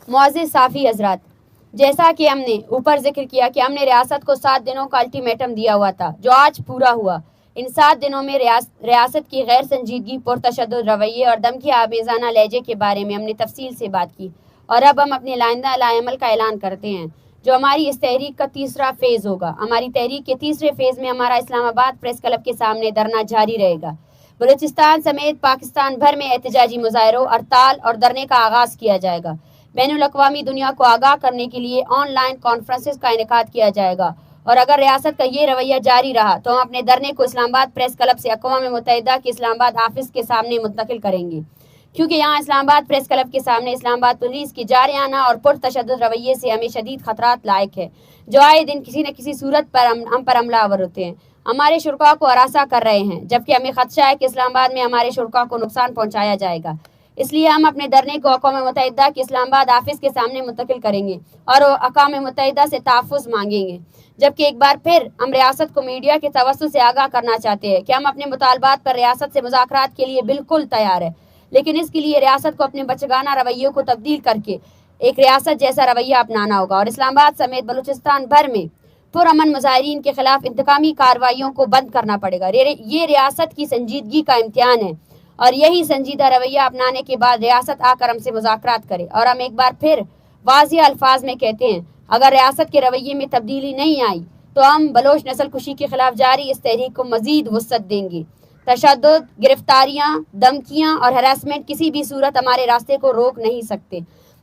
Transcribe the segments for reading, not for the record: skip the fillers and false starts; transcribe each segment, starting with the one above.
معزز صافی حضرات، جیسا کہ ہم نے اوپر ذکر کیا کہ ہم نے ریاست کو 7 دنوں کا الٹیمیٹم دیا ہوا تھا جو آج پورا ہوا۔ ان 7 دنوں میں ریاست کی غیر سنجیدگی، پرتشدد رویے اور دھمکی آمیزانہ لہجے کے بارے میں ہم نے تفصیل سے بات کی، اور اب ہم اپنے آئندہ لائے عمل کا اعلان کرتے ہیں جو ہماری اس تحریک کا تیسرا فیز ہوگا۔ ہماری تحریک کے تیسرے فیز میں ہمارا اسلام آباد پریس کلب کے سامنے دھرنا جاری رہے گا۔ بلوچستان سمیت پاکستان بھر میں احتجاجی مظاہروں، ہڑتال اور دھرنے کا آغاز کیا جائے گا۔ بین الاقوامی دنیا کو آگاہ کرنے کے لیے آن لائن کانفرنسز کا انعقاد کیا جائے گا، اور اگر ریاست کا یہ رویہ جاری رہا تو ہم اپنے دھرنے کو اسلام آباد پریس کلب سے اقوام متحدہ کے اسلام آباد آفس کے سامنے منتقل کریں گے، کیونکہ یہاں اسلام آباد پریس کلب کے سامنے اسلام آباد پولیس کی جارحانہ اور پرتشدد رویے سے ہمیں شدید خطرات لاحق ہے، جو آئے دن کسی نہ کسی صورت پر ہم پر حملہ آور ہوتے ہیں، ہمارے شرکاء کو ہراساں کر رہے ہیں، جبکہ ہمیں خدشہ ہے کہ اسلام آباد میں ہمارے شرکاء کو نقصان پہنچایا جائے گا۔ اس لیے ہم اپنے دھرنے کو اقوام متحدہ کے اسلام آباد آفس کے سامنے منتقل کریں گے اور اقوام متحدہ سے تحفظ مانگیں گے، جبکہ ایک بار پھر ہم ریاست کو میڈیا کے توسط سے آگاہ کرنا چاہتے ہیں کہ ہم اپنے مطالبات پر ریاست سے مذاکرات کے لیے بالکل تیار ہیں، لیکن اس کے لیے ریاست کو اپنے بچگانہ رویوں کو تبدیل کر کے ایک ریاست جیسا رویہ اپنانا ہوگا، اور اسلام آباد سمیت بلوچستان بھر میں پرامن مظاہرین کے خلاف انتقامی کارروائیوں کو بند کرنا پڑے گا۔ یہ ریاست کی سنجیدگی کا امتحان ہے، اور یہی سنجیدہ رویہ اپنانے کے بعد ریاست آ کر ہم سے مذاکرات کرے، اور ہم ایک بار پھر واضح الفاظ میں کہتے ہیں اگر ریاست کے رویے میں تبدیلی نہیں آئی تو ہم بلوچ نسل کشی کے خلاف جاری اس تحریک کو مزید وسعت دیں گے۔ تشدد، گرفتاریاں، دھمکیاں اور ہراسمنٹ کسی بھی صورت ہمارے راستے کو روک نہیں سکتے،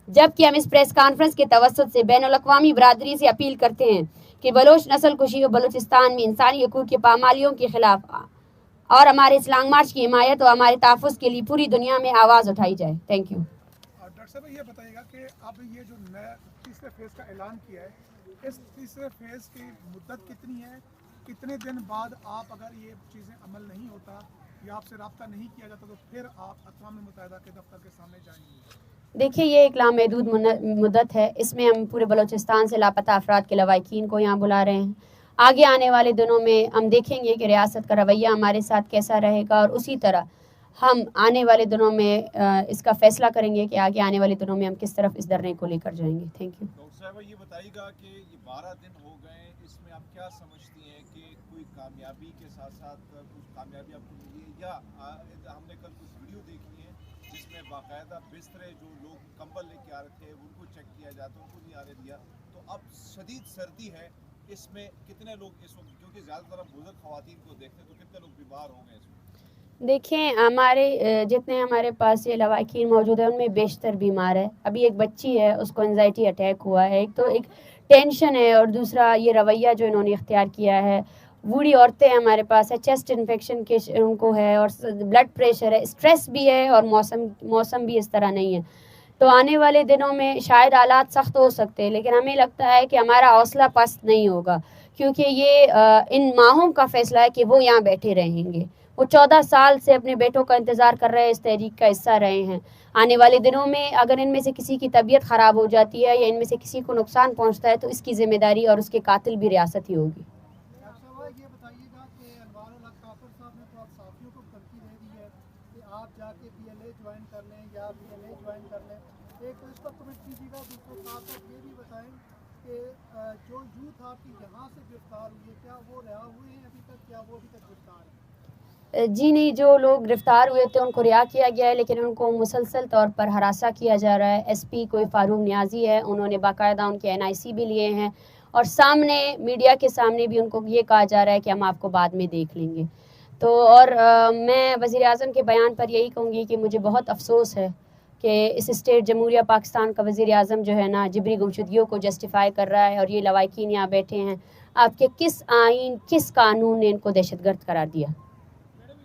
جبکہ ہم اس پریس کانفرنس کے توسط سے بین الاقوامی برادری سے اپیل کرتے ہیں کہ بلوچ نسل کشی اور بلوچستان میں انسانی حقوق کی پامالیوں کے خلاف اور ہمارے اس لانگ مارچ کی حمایت اور ہمارے تحفظ کے لیے پوری دنیا میں آواز اٹھائی جائے۔ Thank you. ڈاکٹر صاحب یہ بتائیے گا کہ اب یہ جو نیا تیسرے فیز کا اعلان کیا ہے، اس تیسرے فیز کی مدت کتنی ہے؟ کتنے دن بعد آپ اگر یہ چیزیں عمل نہیں ہوتا یا آپ سے رابطہ نہیں کیا جاتا تو پھر آپ اقوام متحدہ کے دفتر کے سامنے جائیں گے؟ دیکھیے، یہ ایک لامحدود مدت ہے، اس میں ہم پورے بلوچستان سے لاپتہ افراد کے لواحقین کو یہاں بلا رہے ہیں۔ آگے آنے والے دنوں میں ہم دیکھیں گے کہ ریاست کا رویہ ہمارے ساتھ کیسا رہے گا، اور اسی طرح ہم آنے والے دنوں میں اس کا فیصلہ کریں گے کہ آگے آنے والے دنوں میں ہم کس طرف اس دھرنے کو لے کر جائیں گے۔ Thank you. ڈاکٹر صاحبہ یہ بتائیے گا کہ یہ 12 دن ہو گئے، اس میں آپ کیا سمجھتی ہیں کہ کوئی کامیابی کے ساتھ ساتھ کچھ کامیابی آپ کو ملی ہے، یا ہم نے کل کچھ ویڈیو دیکھی ہیں جس میں باقاعدہ بسترے جو لوگ کمبل لے کے آ رہے تھے ان کو چیک کیا جاتا ان کو نہیں آنے دیا، تو اب شدید سردی ہے، اس میں کتنے لوگ اس وقت، کیونکہ زیادہ تر بزرگ خواتین کو دیکھتے ہیں، تو کتنے لوگ بیمار ہو گئے اس وقت؟ دیکھیں، جتنے ہمارے پاس یہ لواحقین موجود ہیں ان میں بیشتر بیمار ہے۔ ابھی ایک بچی ہے، اس کو انزائٹی اٹیک ہوا ہے، ایک تو ایک ٹینشن ہے، اور دوسرا یہ رویہ جو انہوں نے اختیار کیا ہے۔ بوڑھی عورتیں ہمارے پاس ہے، چیسٹ انفیکشن کے ان کو ہے، اور بلڈ پریشر ہے، اسٹریس بھی ہے، اور موسم بھی اس طرح نہیں ہے۔ تو آنے والے دنوں میں شاید حالات سخت ہو سکتے ہیں، لیکن ہمیں لگتا ہے کہ ہمارا حوصلہ پست نہیں ہوگا، کیونکہ یہ ان ماہوں کا فیصلہ ہے کہ وہ یہاں بیٹھے رہیں گے۔ وہ 14 سال سے اپنے بیٹوں کا انتظار کر رہے ہیں، اس تحریک کا حصہ رہے ہیں۔ آنے والے دنوں میں اگر ان میں سے کسی کی طبیعت خراب ہو جاتی ہے یا ان میں سے کسی کو نقصان پہنچتا ہے تو اس کی ذمہ داری اور اس کے قاتل بھی ریاست ہی ہوگی۔ یہ بتائیے گا کہ انوار الحق کافر صاحب نے تو آپ صحافیوں کو دھمکی دے دی ہے کہ آپ جا کے پی ایل اے جوائن کر لیں یا پی ایل اے جوائن کر لیں، ایک تو اس پر کمنٹ کیجیے گا، دوسرے ساتھ ساتھ یہ بھی بتائیں کہ جو یوتھ آپ کی یہاں سے گرفتار ہوئی ہے کیا وہ رہا ہوئے ہیں ابھی تک، کیا وہ ابھی تک گرفتار ہیں؟ جی نہیں، جو لوگ گرفتار ہوئے تھے ان کو رہا کیا گیا ہے، لیکن ان کو مسلسل طور پر ہراساں کیا جا رہا ہے۔ ایس پی کوئی فاروق نیازی ہے، انہوں نے باقاعدہ ان کے NIC بھی لیے ہیں، اور سامنے میڈیا کے سامنے بھی ان کو یہ کہا جا رہا ہے کہ ہم آپ کو بعد میں دیکھ لیں گے۔ تو اور میں وزیر اعظم کے بیان پر یہی کہوں گی کہ مجھے بہت افسوس ہے کہ اس اسٹیٹ جمہوریہ پاکستان کا وزیر اعظم جو ہے نا جبری گمشدگیوں کو جسٹیفائی کر رہا ہے، اور یہ لواحقین یہاں بیٹھے ہیں۔ آپ کے کس آئین، کس قانون نے ان کو دہشت گرد قرار دیا؟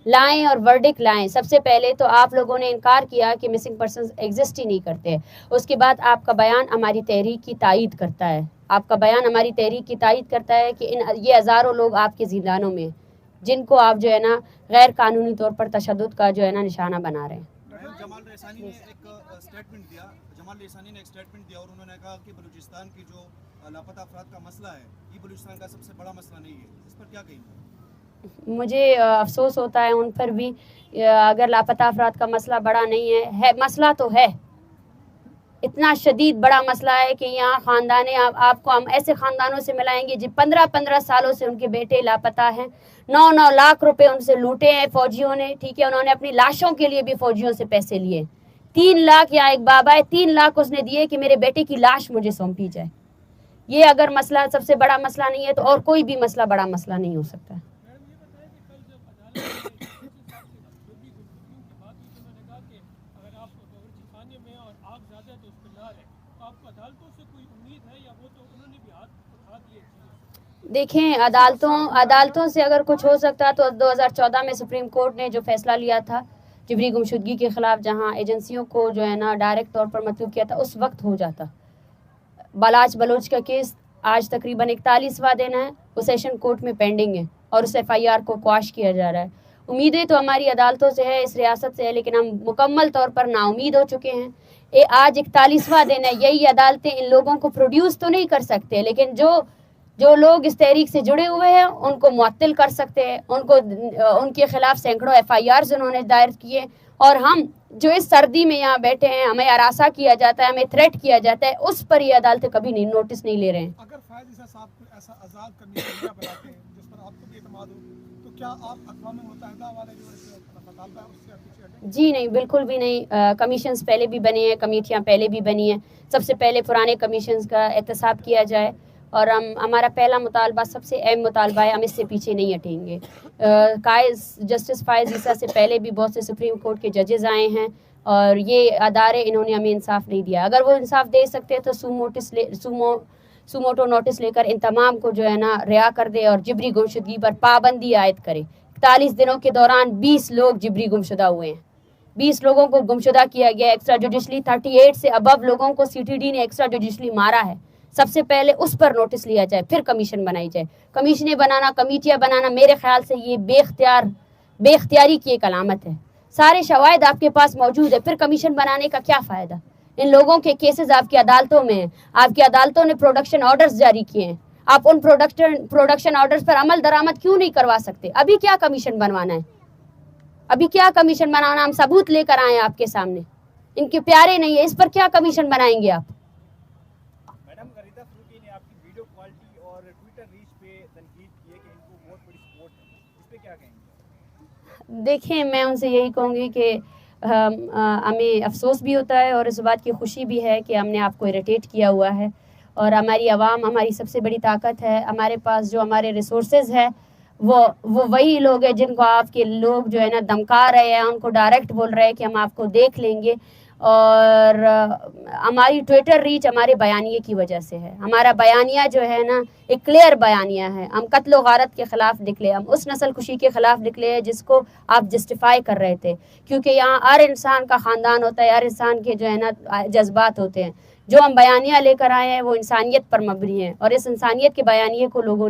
لائیں اور ورڈک لائیں۔ سب سے پہلے تو آپ لوگوں نے انکار کیا کہ مسنگ پرسنز ایگزسٹ ہی نہیں کرتے، اس کے بعد آپ کا بیان ہماری تحریک کی تائید کرتا ہے، آپ کا بیان ہماری تحریک کی تائید کرتا ہے کہ یہ ہزاروں لوگ آپ کے زندانوں میں، جن کو آپ جو ہے نا غیر قانونی طور پر تشدد کا جو ہے نا نشانہ بنا رہے ہیں۔ جمال لسانی نے ایک اسٹیٹمنٹ دیا اور انہوں نے کہا کہ بلوچستان کی جو لاپتہ افراد کا مسئلہ ہے یہ بلوچستان کا سب سے بڑا مسئلہ نہیں ہے، اس پر کیا کہیں گے؟ مجھے افسوس ہوتا ہے ان پر بھی، اگر لاپتہ افراد کا مسئلہ بڑا نہیں ہے، مسئلہ تو ہے، اتنا شدید بڑا مسئلہ ہے کہ یہاں خاندان آپ کو ہم ایسے خاندانوں سے ملائیں گے جو 15 سالوں سے ان کے بیٹے لاپتہ ہیں. 9 لاکھ روپے ان سے لوٹے ہیں فوجیوں نے. ٹھیک ہے, انہوں نے اپنی لاشوں کے لیے بھی فوجیوں سے پیسے لیے. 3 لاکھ, یا ایک بابا ہے 3 لاکھ اس نے دیے کہ میرے بیٹے کی لاش مجھے سونپی جائے. یہ اگر مسئلہ سب سے بڑا مسئلہ نہیں ہے تو اور کوئی بھی مسئلہ بڑا مسئلہ نہیں ہو سکتا. دیکھیں, عدالتوں سے اگر کچھ ہو سکتا تو 2014 میں سپریم کورٹ نے جو فیصلہ لیا تھا جبری گمشدگی کے خلاف, جہاں ایجنسیوں کو جو ہے نا ڈائریکٹ طور پر مطلوب کیا تھا, اس وقت ہو جاتا. بالاچ بلوچ کا کیس آج تقریباً 41واں دن ہے, وہ سیشن کورٹ میں پینڈنگ ہے اور اس FIR کو قواش کیا جا رہا ہے. امیدیں تو ہماری عدالتوں سے ہے, اس ریاست سے ہے, لیکن ہم مکمل طور پر نا امید ہو چکے ہیں. آج 41واں دن ہے. یہی عدالتیں ان لوگوں کو پروڈیوس تو نہیں کر سکتے, لیکن جو لوگ اس تحریک سے جڑے ہوئے ہیں ان کو معطل کر سکتے ہیں. ان کے خلاف سینکڑوں FIRs انہوں نے دائر کیے. اور ہم جو اس سردی میں یہاں بیٹھے ہیں, ہمیں ہراساں کیا جاتا ہے, ہمیں تھریٹ کیا جاتا ہے, اس پر یہ عدالتیں کبھی نہیں نوٹس نہیں لے رہے ہیں. اگر فائز عیسیٰ صاحب کو ایسا آزاد کمیشن بناتے ہیں جس پر آپ کو بھی اعتماد ہو, تو کیا آپ اقوام متحدہ والے جو مطالبہ ہے اس سے پیچھے ہٹیں؟ جی نہیں, بالکل بھی نہیں. کمیشنز پہلے بھی بنے ہیں, کمیٹیاں پہلے بھی بنی ہیں. سب سے پہلے پرانے کمیشنز کا احتساب کیا جائے, اور ہمارا پہلا مطالبہ سب سے اہم مطالبہ ہے, ہم اس سے پیچھے نہیں ہٹیں گے. جسٹس فائز عیسیٰ سے پہلے بھی بہت سے سپریم کورٹ کے ججز آئے ہیں, اور یہ ادارے انہوں نے ہمیں انصاف نہیں دیا. اگر وہ انصاف دے سکتے تو سوموٹو نوٹس لے کر ان تمام کو جو ہے نا رہا کر دے اور جبری گمشدگی پر پابندی عائد کرے. 41 دنوں کے دوران 20 لوگ جبری گمشدہ ہوئے ہیں. 20 لوگوں کو گمشدہ کیا گیا ایکسٹرا جوڈیشلی. 38 سے ابو لوگوں کو CTD نے ایکسٹرا جوڈیشلی مارا ہے. سب سے پہلے اس پر نوٹس لیا جائے, پھر کمیشن بنائی جائے. کمیشنیں بنانا, کمیٹیاں بنانا, میرے خیال سے یہ بے اختیاری کی ایک علامت ہے. سارے شواہد آپ کے پاس موجود ہے, پھر کمیشن بنانے کا کیا فائدہ؟ ان لوگوں کے کیسز آپ کی عدالتوں میں ہیں, آپ کی عدالتوں نے پروڈکشن آرڈرز جاری کیے ہیں. آپ ان پروڈکشن آرڈرز پر عمل درآمد کیوں نہیں کروا سکتے؟ ابھی کیا کمیشن بنوانا ہے؟ ہم ثبوت لے کر آئے ہیں آپ کے سامنے. ان کے پیارے نہیں ہے, اس پر کیا کمیشن بنائیں گے آپ؟ میڈم, غریدہ فروغی نے آپ کی ویڈیو کوالٹی اور ٹویٹر ریچ پہ تنقید کی ہے کہ ان کو بہت بڑی سپورٹ ہے, اس پہ کیا کہیں گے؟ دیکھیں, میں ان سے یہی کہوں گی کہ ہمیں افسوس بھی ہوتا ہے اور اس بات کی خوشی بھی ہے کہ ہم نے آپ کو اریٹیٹ کیا ہوا ہے, اور ہماری عوام ہماری سب سے بڑی طاقت ہے. ہمارے پاس جو ہمارے ریسورسز ہے وہ وہی لوگ ہیں جن کو آپ کے لوگ جو ہے نا دمکا رہے ہیں, ان کو ڈائریکٹ بول رہے ہیں کہ ہم آپ کو دیکھ لیں گے. اور ہماری ٹویٹر ریچ ہمارے بیانیے کی وجہ سے ہے. ہمارا بیانیہ جو ہے نا ایک کلیئر بیانیہ ہے. ہم قتل و غارت کے خلاف نکلے, ہم اس نسل کشی کے خلاف نکلے ہیں جس کو آپ جسٹیفائی کر رہے تھے, کیونکہ یہاں ہر انسان کا خاندان ہوتا ہے, ہر انسان کے جو ہے نا جذبات ہوتے ہیں. جو ہم بیانیہ لے کر آئے ہیں وہ انسانیت پر مبنی ہے, اور اس انسانیت کے بیانیے کو لوگوں